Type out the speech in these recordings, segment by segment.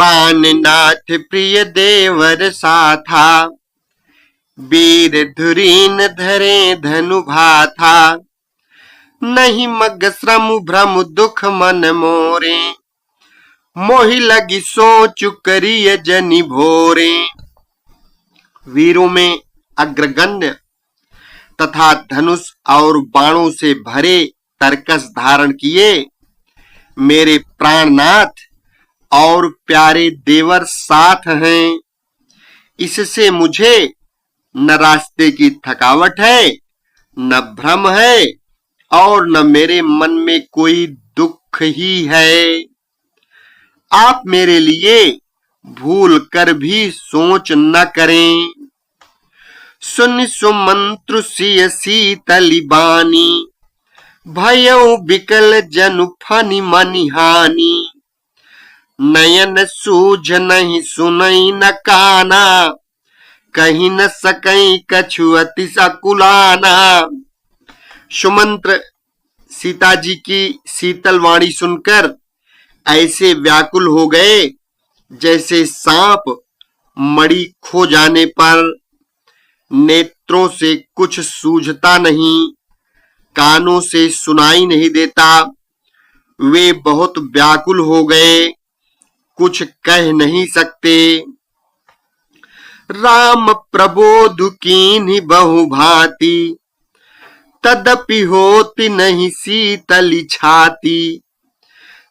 प्राणनाथ प्रिय देवर साथा, वीर धुरीन धरे धनु भाथा, नहीं मग श्रम भ्रम दुख मन मोरे, मोहि लगी सोच करिय जनि भोरे। वीरों में अग्रगण्य तथा धनुष और बाणों से भरे तरकस धारण किए मेरे प्राणनाथ और प्यारे देवर साथ हैं। इससे मुझे न रास्ते की थकावट है, न भ्रम है और न मेरे मन में कोई दुख ही है। आप मेरे लिए भूल कर भी सोच न करें। सुन सुमंत्रु सिय शीतली बानी, भयउ बिकल जनु फनि मनि हानि, नयन सूझ नहीं सुनई न काना, कहीं न सकई कछु अति सकुलाना। सुमंत्र सीता जी की शीतल वाणी सुनकर ऐसे व्याकुल हो गए जैसे सांप मणि खो जाने पर नेत्रों से कुछ सूझता नहीं, कानों से सुनाई नहीं देता। वे बहुत व्याकुल हो गए, कुछ कह नहीं सकते। राम प्रबोध कीन्हि बहु भांति, तदपि होति नहीं शीतली छाती,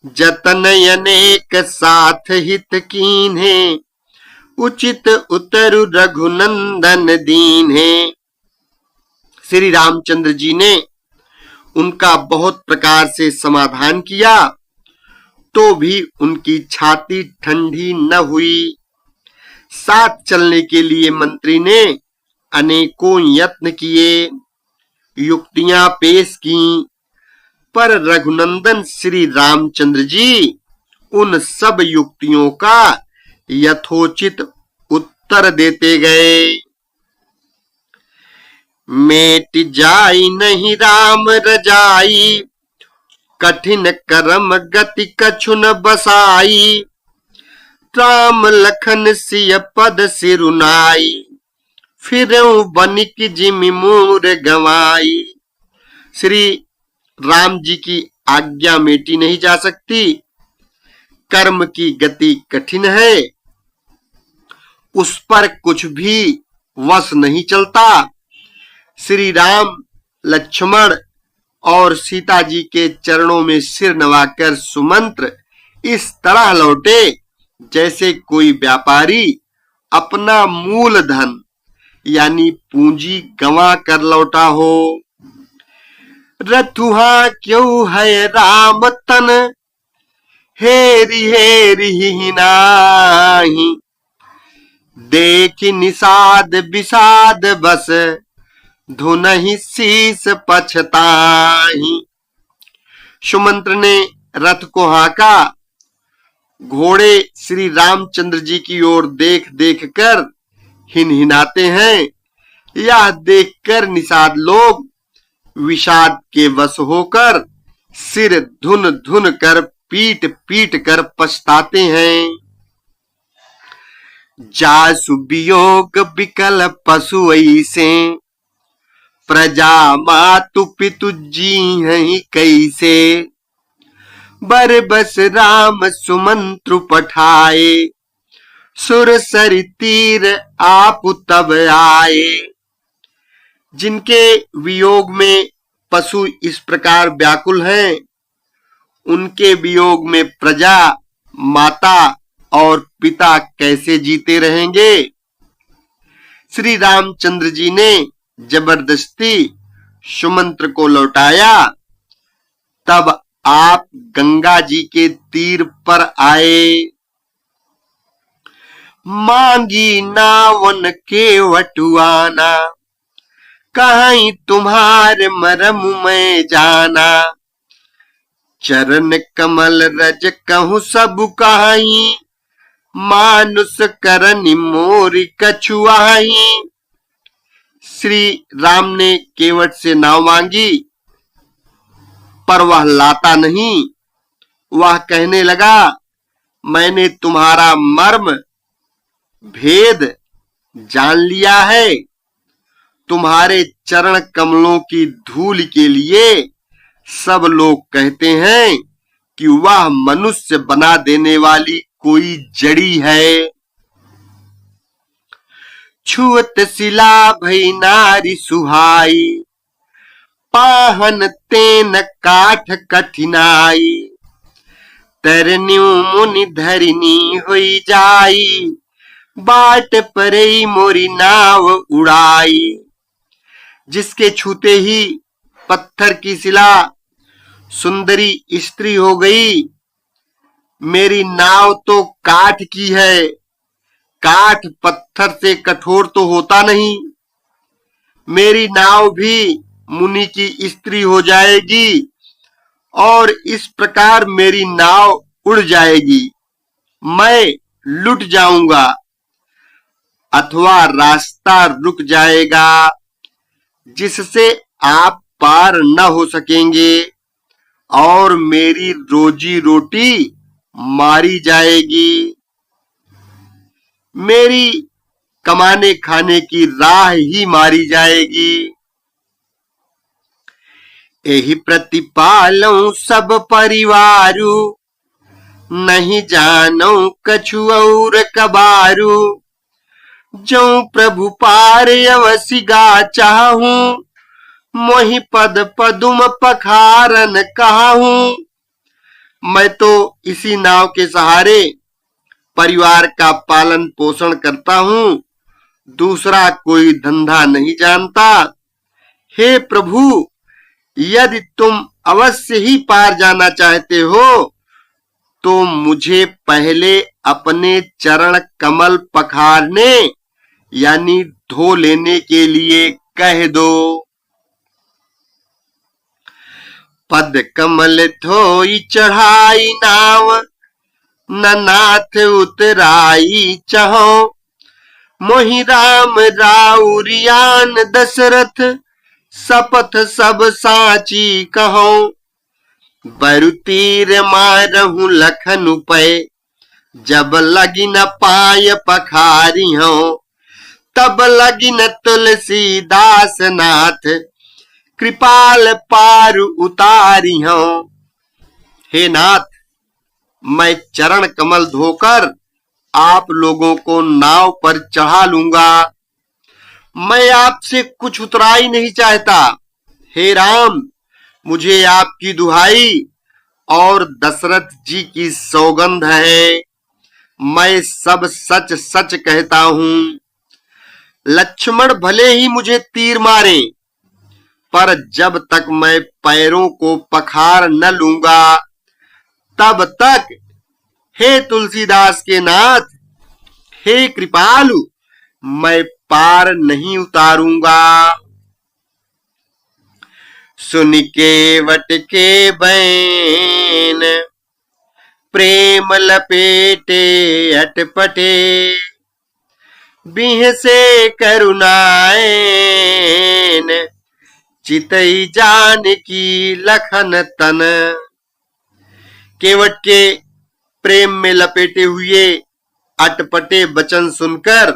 जतन अनेक साथ हित कीन्हे, उचित उतरु रघुनंदन दीन्हे। श्री रामचंद्र जी ने उनका बहुत प्रकार से समाधान किया तो भी उनकी छाती ठंडी न हुई। साथ चलने के लिए मंत्री ने अनेकों यत्न किए, युक्तियां पेश की, पर रघुनंदन श्री रामचंद्र जी उन सब युक्तियों का यथोचित उत्तर देते गए। मेट जाई नहीं राम रजाई, कठिन करम गति कछु न बसाई, राम लखन सिय पद सिरुनाई, फिरऊ बनिक जिमि मूर गवाई। श्री राम जी की आज्ञा मेटी नहीं जा सकती, कर्म की गति कठिन है, उस पर कुछ भी वश नहीं चलता। श्री राम लक्ष्मण और सीता जी के चरणों में सिर नवाकर सुमंत्र इस तरह लौटे जैसे कोई व्यापारी अपना मूलधन यानी पूंजी गंवा कर लौटा हो। रथुहा क्यों है राम तन, हेरी हेरी ही नाही, देखि निषाद विषाद बस, धुनहि शीस पछताही। सुमंत्र ने रथ को हाका, घोड़े श्री रामचंद्र जी की ओर देख देख कर हिनहिनाते हैं। यह देखकर निषाद लोग विषाद के वश होकर सिर धुन धुन कर पीट पीट कर पछताते हैं। जासु वियोग विकल पशु ऐसे, प्रजा मातु पितु जी हैं कैसे, बर बस राम सुमंत्रु पठाए, सुर सरि तीर आप तब आए। जिनके वियोग में पशु इस प्रकार व्याकुल हैं, उनके वियोग में प्रजा, माता और पिता कैसे जीते रहेंगे। श्री रामचंद्र जी ने जबरदस्ती सुमंत्र को लौटाया। तब आप गंगा जी के तीर पर आए। मांगी नावन के वटुआना, कहीं तुम्हारे मरम में जाना, चरण कमल रज कहूं सब कहीं, मानुष करनि मोरी कछुआई। श्री राम ने केवट से नाव मांगी, पर वह लाता नहीं। वह कहने लगा, मैंने तुम्हारा मर्म भेद जान लिया है। तुम्हारे चरण कमलों की धूल के लिए सब लोग कहते हैं कि वह मनुष्य बना देने वाली कोई जड़ी है। छुअत शिला भई नारी सुहाई, पाहन तेन काठ कठिनाई। तरन्यू मुनि धरिनी होई जाई, बाट परई मोरी नाव उड़ाई। जिसके छूते ही पत्थर की शिला सुंदरी स्त्री हो गई। मेरी नाव तो काठ की है, काठ पत्थर से कठोर तो होता नहीं। मेरी नाव भी मुनि की स्त्री हो जाएगी और इस प्रकार मेरी नाव उड़ जाएगी। मैं लुट जाऊंगा अथवा रास्ता रुक जाएगा, जिससे आप पार न हो सकेंगे और मेरी रोजी रोटी मारी जाएगी। मेरी कमाने खाने की राह ही मारी जाएगी। एहि प्रतिपालऊ सब परिवारु, नहीं जानऊ कछु और कबारू। जो प्रभु पार अवसि गा चाहूं, मोहि पद पदुम पखारन कहूं। मैं तो इसी नाव के सहारे परिवार का पालन पोषण करता हूं, दूसरा कोई धंधा नहीं जानता। हे प्रभु, यदि तुम अवश्य ही पार जाना चाहते हो तो मुझे पहले अपने चरण कमल पखारने यानी धो लेने के लिए कह दो। पद कमल धोई चढ़ाई नाव, न नाथ उतराई चहो। मोहि राम राउरियान दशरथ, सपथ सब साची कहो। बरु तीर मारहु लखन पै, जब लगी न पाय पखारी हो। तब लगी न तुलसीदास नाथ, कृपाल पार उतारी हो। हे नाथ, मैं चरण कमल धोकर आप लोगों को नाव पर चढ़ा लूंगा। मैं आपसे कुछ उतराई नहीं चाहता। हे राम, मुझे आपकी दुहाई और दशरथ जी की सौगंध है, मैं सब सच सच कहता हूं। लक्ष्मण भले ही मुझे तीर मारे, पर जब तक मैं पैरों को पखार न लूंगा तब तक हे तुलसीदास के नाथ, हे कृपालु, मैं पार नहीं उतारूंगा। सुन के वट के बैन, प्रेम लपेटे अटपटे। बिह से करुणाएन, चितई जान की लखन तन। केवट के प्रेम में लपेटे हुए अटपटे वचन सुनकर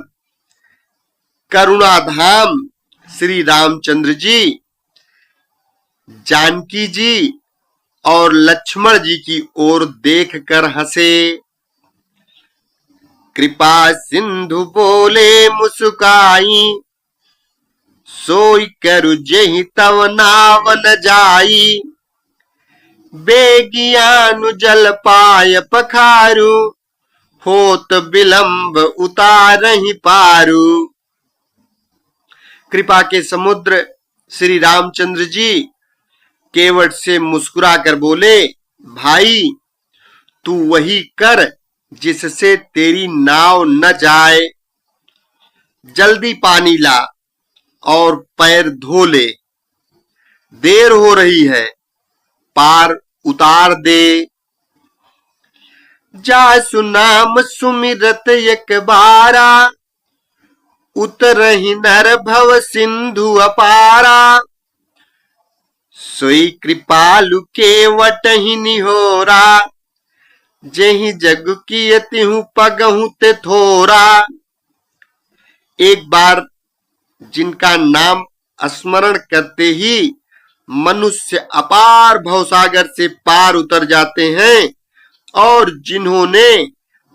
करुणाधाम श्री रामचंद्र जी, जानकी जी और लक्ष्मण जी की ओर देखकर हंसे। कृपा सिंधु बोले मुस्काई, सोई करु जेहि तव नाव न जाई। बेगियानु जल पाय पखारू, होत विलंब उतारहि पारू। कृपा के समुद्र श्री रामचंद्र जी केवट से मुस्कुरा कर बोले, भाई तू वही कर जिससे तेरी नाव न जाए। जल्दी पानी ला और पैर धो ले, देर हो रही है, पार उतार दे। जासु नाम सुमिरत एक बारा, उतरहि नर भव सिंधु अपारा। सोई कृपालु केवट ही निहोरा, जेहि जग की तिहु पगहु ते थोरा। एक बार जिनका नाम स्मरण करते ही मनुष्य अपार भवसागर से पार उतर जाते हैं, और जिन्होंने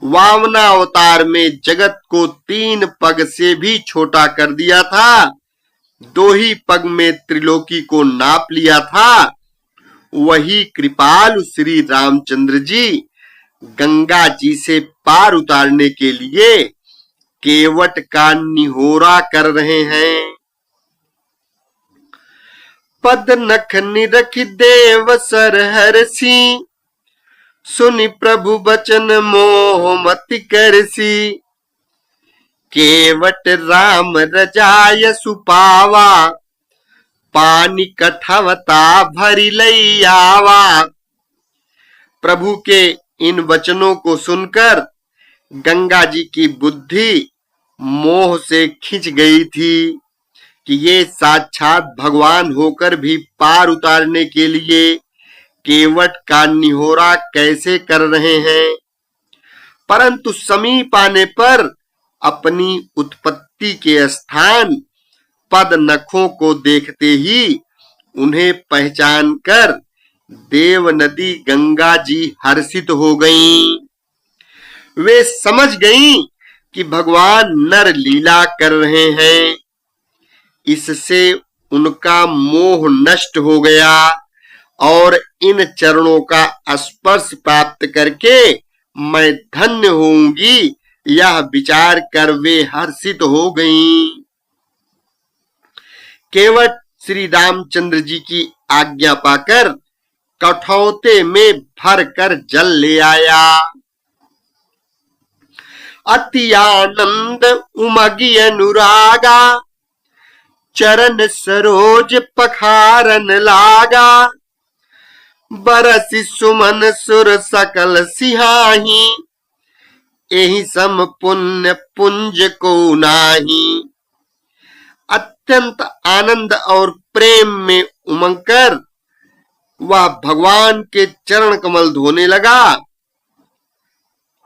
वामनावतार में जगत को 3 पग से भी छोटा कर दिया था, 2 ही पग में त्रिलोकी को नाप लिया था, वही कृपालु श्री रामचंद्र जी गंगा जी से पार उतारने के लिए केवट का निहोरा कर रहे हैं। पद नख निरख देव सर हरसी, सुनि प्रभु बचन मोह मति करसी। केवट राम रजाय सुपावा, पानी कठवता भरी लई आवा। प्रभु के इन वचनों को सुनकर गंगा जी की बुद्धि मोह से खिंच गई थी कि ये साक्षात भगवान होकर भी पार उतारने के लिए केवट का निहोरा कैसे कर रहे हैं। परंतु समीप आने पर अपनी उत्पत्ति के स्थान पद नखों को देखते ही उन्हें पहचान कर देव नदी गंगा जी हर्षित हो गईं। वे समझ गईं कि भगवान नर लीला कर रहे हैं। इससे उनका मोह नष्ट हो गया और इन चरणों का स्पर्श प्राप्त करके मैं धन्य होऊंगी, यह विचार कर वे हर्षित हो गईं। केवट श्री रामचंद्र जी की आज्ञा पाकर कठौते में भर कर जल ले आया। अति आनंद उमगी अनुरागा, चरण सरोज पखारन लागा। बरसि सुमन सुर सकल सिहाही, एहि सम पुण्य पुंज को नाही। अत्यंत आनंद और प्रेम में उमंग कर वह भगवान के चरण कमल धोने लगा।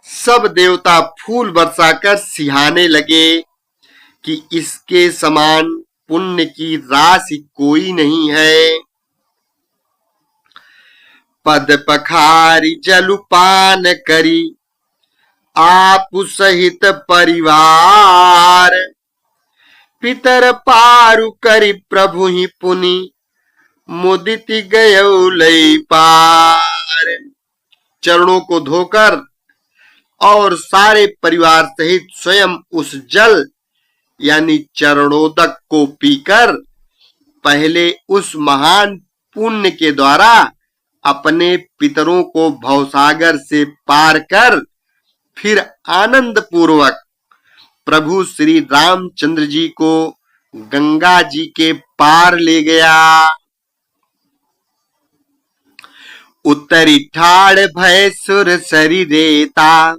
सब देवता फूल बरसाकर सिहाने लगे कि इसके समान पुण्य की राशि कोई नहीं है। पद पखारी जलुपान करी, आप सहित परिवार। पितर पारु करी प्रभु ही पुनि, मुदित गयो लई पार। चरणों को धोकर और सारे परिवार सहित स्वयं उस जल यानी चरणोदक को पीकर पहले उस महान पुण्य के द्वारा अपने पितरों को भवसागर से पार कर फिर आनंद पूर्वक प्रभु श्री रामचंद्र जी को गंगा जी के पार ले गया। उत्तरी ठाड़ भय सुर सरी रेता,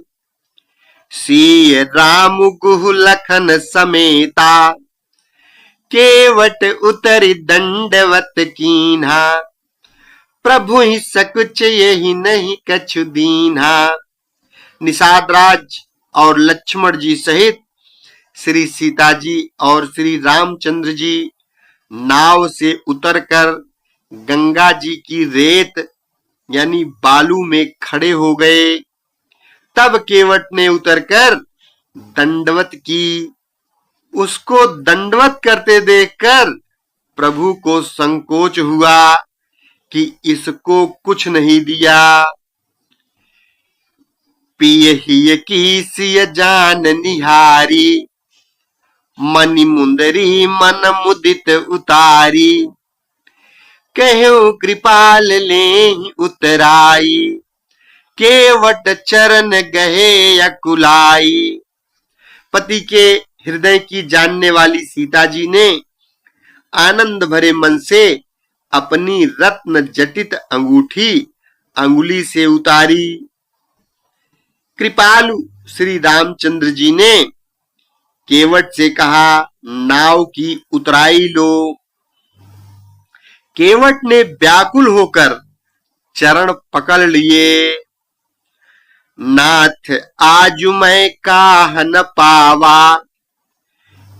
सीय राम गुहु लखन समेता। केवट उतरी दंडवत कीन्हा, प्रभु ही सकुच यही नहीं कछु दीन्हा। निषाद राज और लक्ष्मण जी सहित श्री सीता जी और श्री रामचंद्र जी नाव से उतरकर गंगा जी की रेत यानी बालू में खड़े हो गए। तब केवट ने उतरकर दंडवत की। उसको दंडवत करते देखकर प्रभु को संकोच हुआ कि इसको कुछ नहीं दिया। पियहिय की सिय जान निहारी, मनि मुंदरी मन मुदित उतारी। कहु कृपाल लेहि उतराई, केवट चरण गहे अकुलाई। पति के हृदय की जानने वाली सीता जी ने आनंद भरे मन से अपनी रत्न जटित अंगूठी अंगुली से उतारी। कृपालु श्री रामचंद्र जी ने केवट से कहा, नाव की उतराई लो। केवट ने व्याकुल होकर चरण पकड़ लिए। नाथ आज मैं काह न पावा,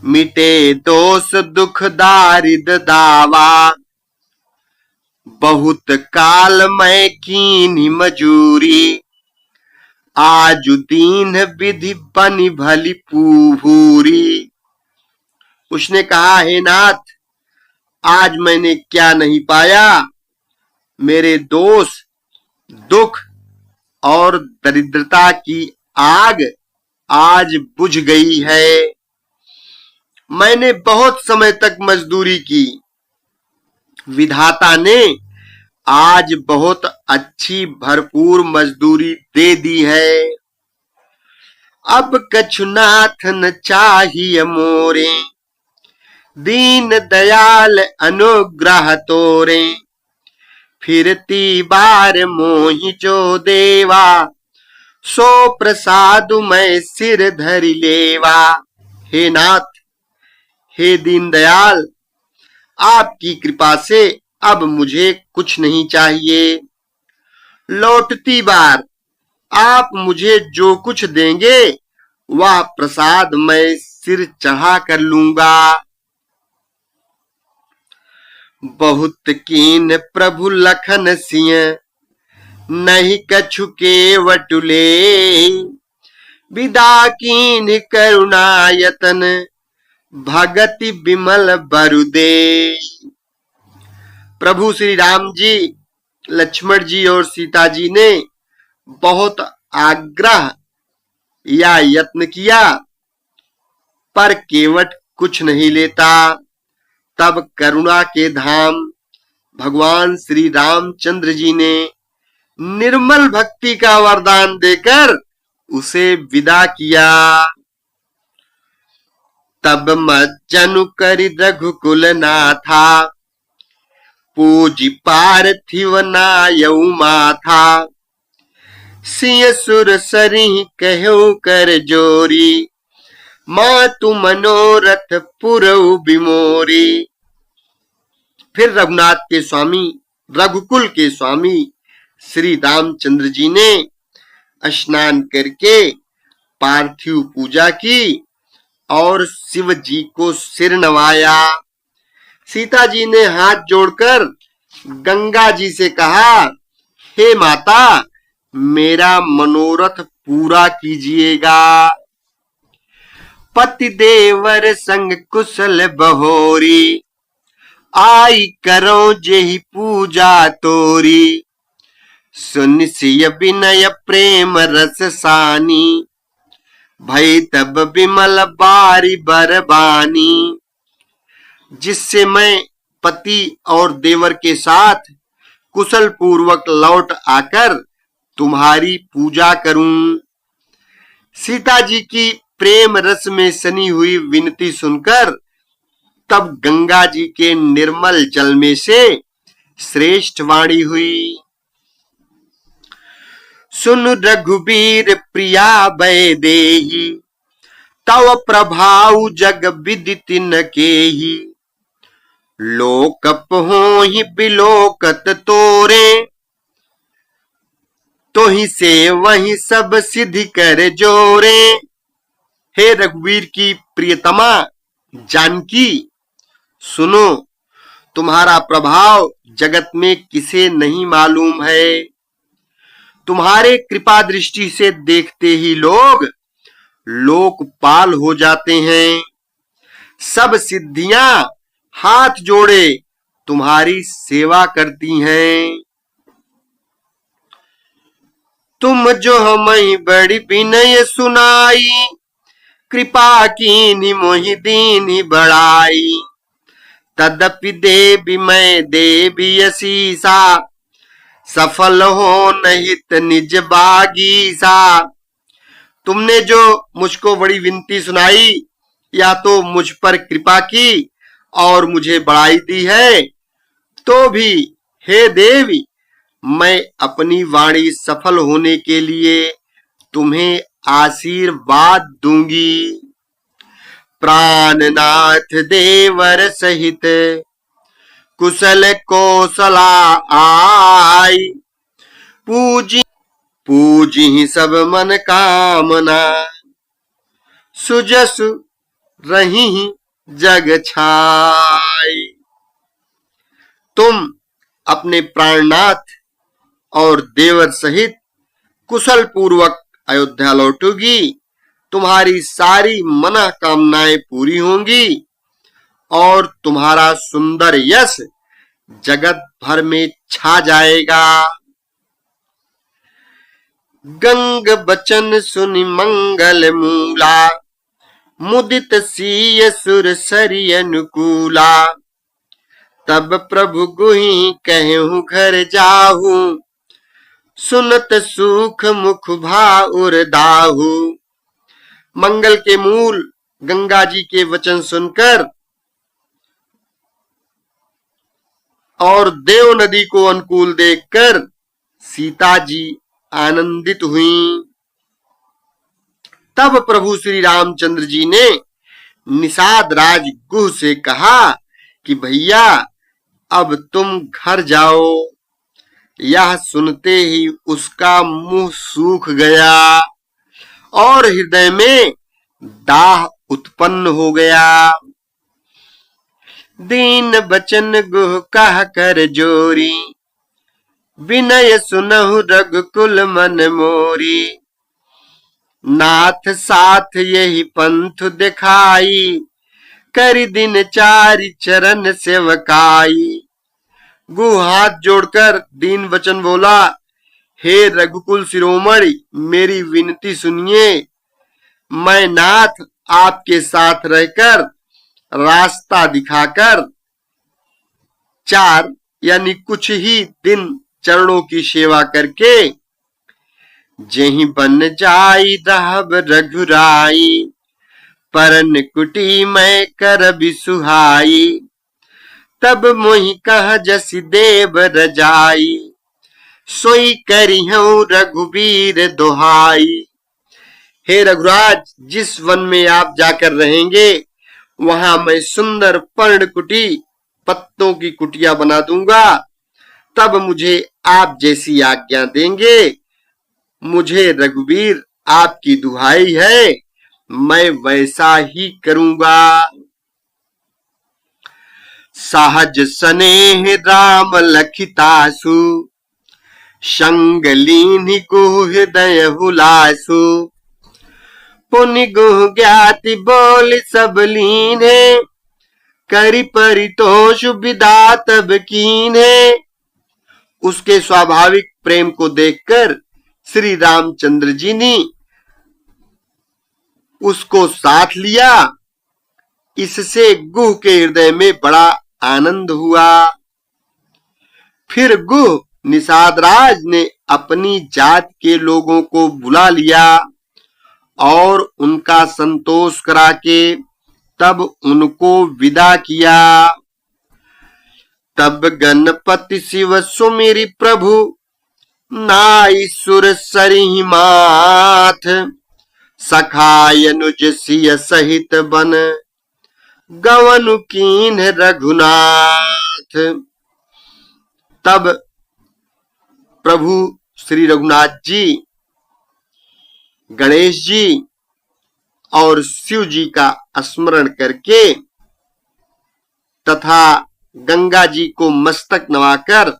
मिटे दोष दुख दारिद दावा, बहुत काल मैं कीनी मजूरी, आज दीन विधि बनी भली पूरी। उसने कहा, हे नाथ, आज मैंने क्या नहीं पाया, मेरे दोष दुख और दरिद्रता की आग आज बुझ गई है। मैंने बहुत समय तक मजदूरी की, विधाता ने आज बहुत अच्छी भरपूर मजदूरी दे दी है। अब कछु नाथ न चाहिए मोरे, दीन दयाल अनुग्रह तोरे, फिरती बार मोहि जो देवा, सो प्रसाद मैं सिर धरि लेवा। हे नाथ, हे दीन दयाल, आपकी कृपा से अब मुझे कुछ नहीं चाहिए। लौटती बार आप मुझे जो कुछ देंगे वह प्रसाद मैं सिर चढ़ा कर लूंगा। बहुत कीन प्रभु लखन सिंह, नहीं कछु केवटुले, विदा कीन करुणायतन, भगति बिमल बरुदे। प्रभु श्री राम जी, लक्ष्मण जी और सीता जी ने बहुत आग्रह या यत्न किया, पर केवट कुछ नहीं लेता। तब करुणा के धाम भगवान श्री रामचंद्र जी ने निर्मल भक्ति का वरदान देकर उसे विदा किया। तब मज्जनु करि रघुकुल नाथा, पूजी पार्थिव नायऊ माथा, सिंह सुर सरिह कहु कर जोरी, मातु मनोरथ पुरऊ बिमोरी। फिर रघुनाथ के स्वामी, रघुकुल के स्वामी श्री रामचंद्र जी ने स्नान करके पार्थिव पूजा की और शिव जी को सिर नवाया। सीता जी ने हाथ जोड़कर गंगा जी से कहा, हे माता, मेरा मनोरथ पूरा कीजिएगा। पति देवर संग कुशल बहोरी, आई करो जेहि पूजा तोरी, सुन सिय विनय प्रेम रस सानी, भई तब विमल बारी बरबानी। जिससे मैं पति और देवर के साथ कुशल पूर्वक लौट आकर तुम्हारी पूजा करूं। सीता जी की प्रेम रस में सनी हुई विनती सुनकर तब गंगा जी के निर्मल जल में से श्रेष्ठ वाणी हुई। सुन रघुबीर प्रिया वैदेही, तव प्रभाव जग विदित न केही, लोकप होहि बिलोकत तोरे, तो ही से वही सब सिद्धि कर जोरे। हे रघुवीर की प्रियतमा जानकी, सुनो, तुम्हारा प्रभाव जगत में किसे नहीं मालूम है। तुम्हारे कृपा दृष्टि से देखते ही लोग लोकपाल हो जाते हैं। सब सिद्धियां हाथ जोड़े तुम्हारी सेवा करती हैं। तुम जो हमें बड़ी विनय सुनाई, कृपा कीनी मोहि दीनी बढ़ाई, तदपि देवी मैं देवी असीसा, सफल हो नहीं निज बागीसा। तुमने जो मुझको बड़ी विनती सुनाई या तो मुझ पर कृपा की और मुझे बढ़ाई दी है, तो भी हे देवी, मैं अपनी वाणी सफल होने के लिए तुम्हें आशीर्वाद दूंगी। प्राणनाथ देवर सहित कुशल कौशला आई, पूजी पूजी सब मन कामना, सुजसु रही जग छाई। तुम अपने प्राणनाथ और देवर सहित कुशल पूर्वक अयोध्या लौटोगी, तुम्हारी सारी मनोकामनाएं पूरी होंगी और तुम्हारा सुंदर यश जगत भर में छा जाएगा। गंग बचन सुनि मंगल मूला, मुदित सीय सुर सरि अनुकूला। तब प्रभु गुहि कहूँ घर जाहू, सुनत सुख मुख भाउर दाहू। मंगल के मूल गंगा जी के वचन सुनकर और देव नदी को अनुकूल देखकर सीता जी आनंदित हुई। तब प्रभु श्री रामचंद्र जी ने निषाद राज गुह से कहा कि भैया अब तुम घर जाओ। यह सुनते ही उसका मुंह सूख गया और हृदय में दाह उत्पन्न हो गया। दीन बचन गुह कह कर जोरी, विनय सुनहु रघुकुल मन मोरी। नाथ साथ यही पंथ दिखाई, करि दिन चारि चरण सेवकाई। गुह हाथ जोड़कर दीन वचन बोला, हे रघुकुल शिरोमणि, मेरी विनती सुनिए। मैं नाथ आपके साथ रहकर रास्ता दिखाकर 4 यानी कुछ ही दिन चरणों की सेवा करके जेहि बन जाई रहब रघुराई। परन कुटी मैं कर बिसुहाई, तब मोहि कह जसि देव रजाई। सोई करिहूं रघुबीर दोहाई। हे रघुराज, जिस वन में आप जाकर रहेंगे वहां मैं सुंदर पर्ण कुटी पत्तों की कुटिया बना दूंगा। तब मुझे आप जैसी आज्ञा देंगे। मुझे रघुबीर आपकी दुहाई है, मैं वैसा ही करूंगा। सहज स्नेह राम लखितासु, संग लीन्हि गुह हृदय हुलासु। पुनि गुह ज्ञाति बोल सब लीन्हे, करि परितोष विदा तब कीन्हे। उसके स्वाभाविक प्रेम को देखकर श्री रामचंद्र जी ने उसको साथ लिया। इससे गुह के हृदय में बड़ा आनंद हुआ। फिर गुह निषाद राज ने अपनी जात के लोगों को बुला लिया और उनका संतोष करा के तब उनको विदा किया। तब गणपति शिव सुमिरि प्रभु, नाई सुर सरिहि माथ। सखाय अनुज सिय सहित बन, गवनु कीन्ह रघुनाथ। तब प्रभु श्री रघुनाथ जी, गणेश जी और शिव जी का स्मरण करके तथा गंगा जी को मस्तक नवाकर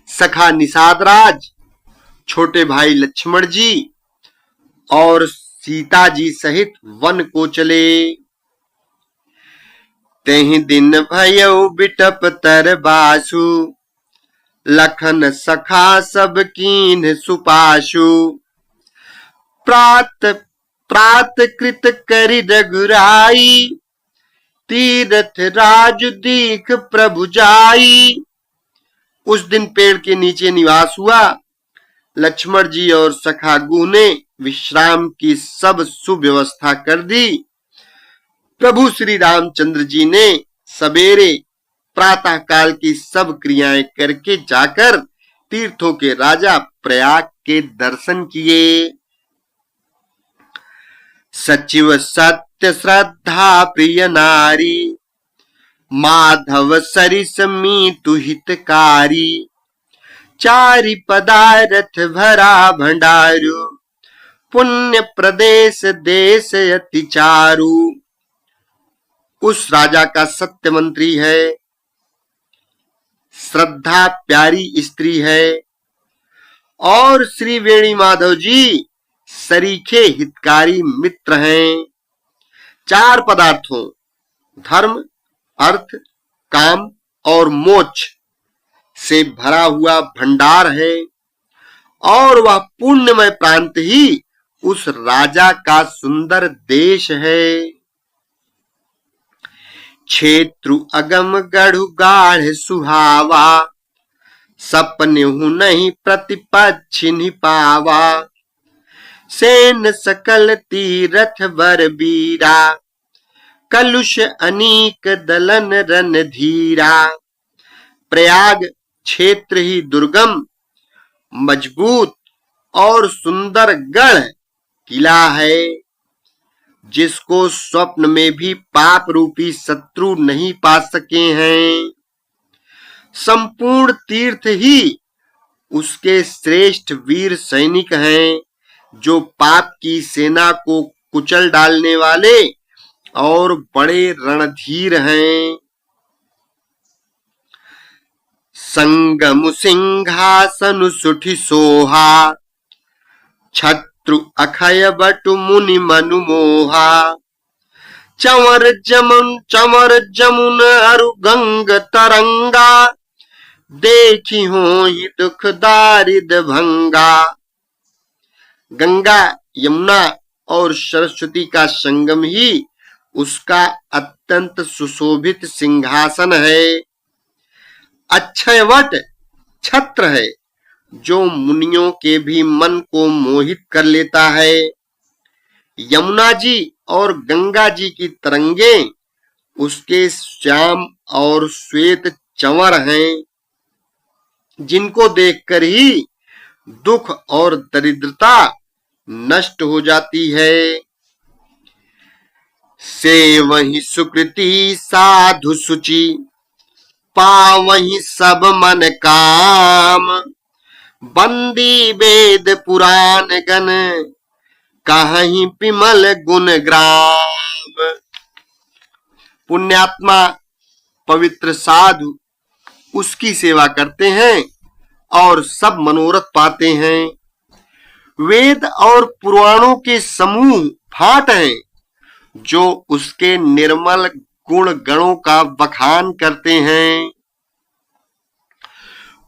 सखा निषाद राज, छोटे भाई लक्ष्मण जी और सीता जी सहित वन को चले। तेहि दिन भयउ बिटप तर बासु, लखन सखा सब कीन्ह सुपाशु। प्रात प्रात कृत करि रघुराई, तीरथ राजु दीख प्रभु जाई। उस दिन पेड़ के नीचे निवास हुआ। लक्ष्मण जी और सखा गुह ने विश्राम की सब सुव्यवस्था कर दी। प्रभु श्री रामचंद्र जी ने सवेरे प्रातः काल की सब क्रियाएं करके जाकर तीर्थों के राजा प्रयाग के दर्शन किए। सचिव सत्य श्रद्धा प्रिय नारी, माधव सरिस मीतु हितकारी। चारि पदारथ भरा भंडारू, पुण्य प्रदेश देश अति चारु। उस राजा का सत्य मंत्री है, श्रद्धा प्यारी स्त्री है, और श्री वेणी माधव जी सरीखे हितकारी मित्र हैं। चार पदार्थों धर्म, अर्थ, काम और मोक्ष से भरा हुआ भंडार है, और वह पुण्यमय प्रांत ही उस राजा का सुंदर देश है। क्षेत्रु अगम गढ़ु गाढ़ सुहावा, सपनेहु नहीं प्रतिपक्षि निपावा। सेन सकल तीरथ बर बीरा, कलुष अनीक दलन रन धीरा। प्रयाग क्षेत्र ही दुर्गम, मजबूत और सुंदर गढ़ किला है, जिसको स्वप्न में भी पाप रूपी शत्रु नहीं पा सके हैं। संपूर्ण तीर्थ ही उसके श्रेष्ठ वीर सैनिक हैं, जो पाप की सेना को कुचल डालने वाले और बड़े रणधीर हैं। संगम सिंहासन सुठि सोहा, छत्रु अखय बटु मुनि मनु मोहा। चंवर जमुन अरु गंग तरंगा, देखी हो ही दुख दारिद भंगा। गंगा, यमुना और सरस्वती का संगम ही उसका अत्यंत सुशोभित सिंहासन है। अक्षयवट छत्र है, जो मुनियों के भी मन को मोहित कर लेता है। यमुना जी और गंगा जी की तरंगे उसके श्याम और श्वेत चंवर हैं, जिनको देखकर ही दुख और दरिद्रता नष्ट हो जाती है। से वही सुकृति साधु सुचि, पावही सब मन काम। बंदी वेद पुराण गण, कहीं विमल गुण ग्राम। पुण्यात्मा पवित्र साधु उसकी सेवा करते हैं और सब मनोरथ पाते हैं। वेद और पुराणों के समूह भाट हैं, जो उसके निर्मल गुण गणों का बखान करते हैं।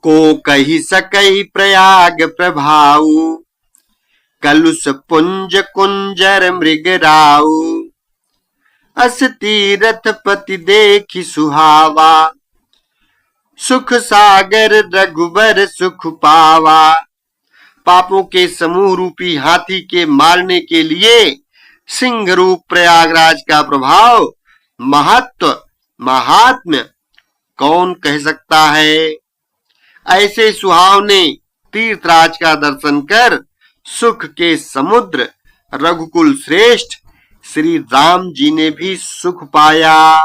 को कही सकई प्रयाग प्रभाऊ, कलुष पुंज कुंजर मृगराऊ। अस तीरथ पति देखी सुहावा, सुख सागर रघुबर सुख पावा। पापों के समूह रूपी हाथी के मारने के लिए सिंह रूप प्रयागराज का प्रभाव, महत्व, महात्म्य कौन कह सकता है। ऐसे सुहावने तीर्थराज का दर्शन कर सुख के समुद्र रघुकुल श्रेष्ठ श्री राम जी ने भी सुख पाया।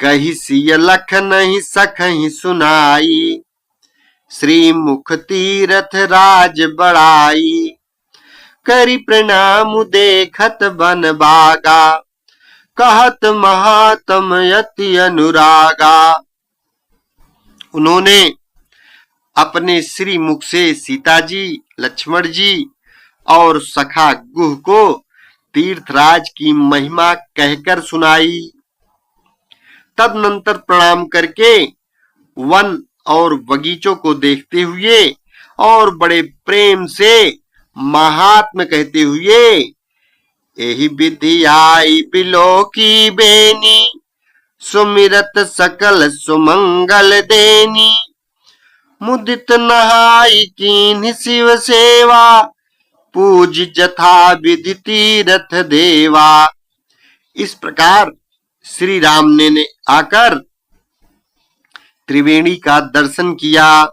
कही सिय लख नहीं सखहि सुनाई, श्री मुख तीरथ राज बड़ाई। करी प्रणाम देखत बन बागा, कहत महात्म यति अनुरागा। उन्होंने अपने श्री मुख से सीता जी, लक्ष्मण जी और सखा गुह को तीर्थराज की महिमा कहकर सुनाई। तदनंतर प्रणाम करके वन और बगीचों को देखते हुए और बड़े प्रेम से महात्म कहते हुए, एहि विधि आई बिलो की बेनी, सुमिरत सकल सुमंगल देनी। मुदित नहाई कीन्हि शिव सेवा, पूज जथा विधि तीरथ देवा। इस प्रकार श्री राम ने आकर त्रिवेणी का दर्शन किया,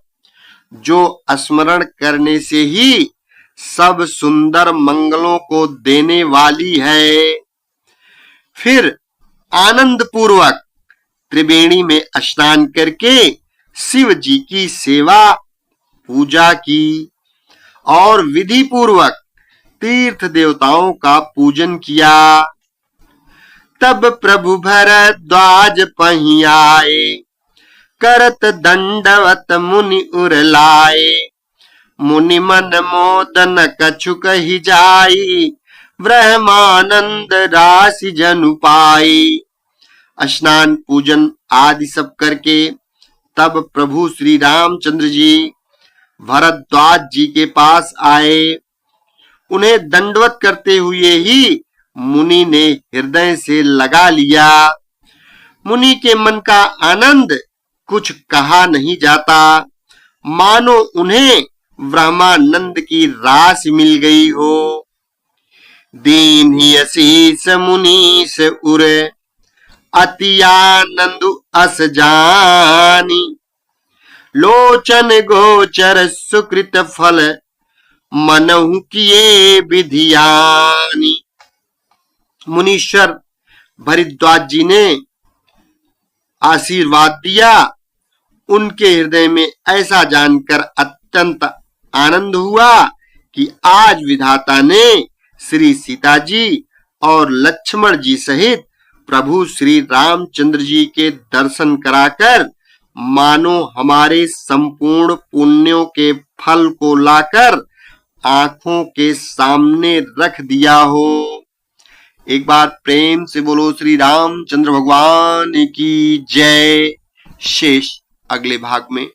जो स्मरण करने से ही सब सुंदर मंगलों को देने वाली है। फिर आनंद पूर्वक त्रिवेणी में स्नान करके शिव जी की सेवा पूजा की और विधि पूर्वक तीर्थ देवताओं का पूजन किया। तब प्रभु भरद्वाज पहीं आए, करत दंडवत मुनि उर लाए। मुनि मन मोदन कछु कहि जाई, ब्रह्मानंद राशि जनु पाई। स्नान पूजन आदि सब करके तब प्रभु श्री रामचंद्र जी भरद्वाज जी के पास आए। उन्हें दंडवत करते हुए ही मुनि ने हृदय से लगा लिया। मुनि के मन का आनंद कुछ कहा नहीं जाता, मानो उन्हें ब्रह्मानंद की राशि मिल गई हो। दीन ही असीस मुनीस उर, अति आनंद अस जानी। लोचन गोचर सुकृत फल, मनहु किए विधियानी। मुनीश्वर भरद्वाज जी ने आशीर्वाद दिया। उनके हृदय में ऐसा जानकर अत्यंत आनंद हुआ कि आज विधाता ने श्री सीता जी और लक्ष्मण जी सहित प्रभु श्री रामचंद्र जी के दर्शन कराकर मानो हमारे संपूर्ण पुण्यों के फल को लाकर आंखों के सामने रख दिया हो। एक बार प्रेम से बोलो श्री रामचंद्र भगवान की जय। शेष अगले भाग में।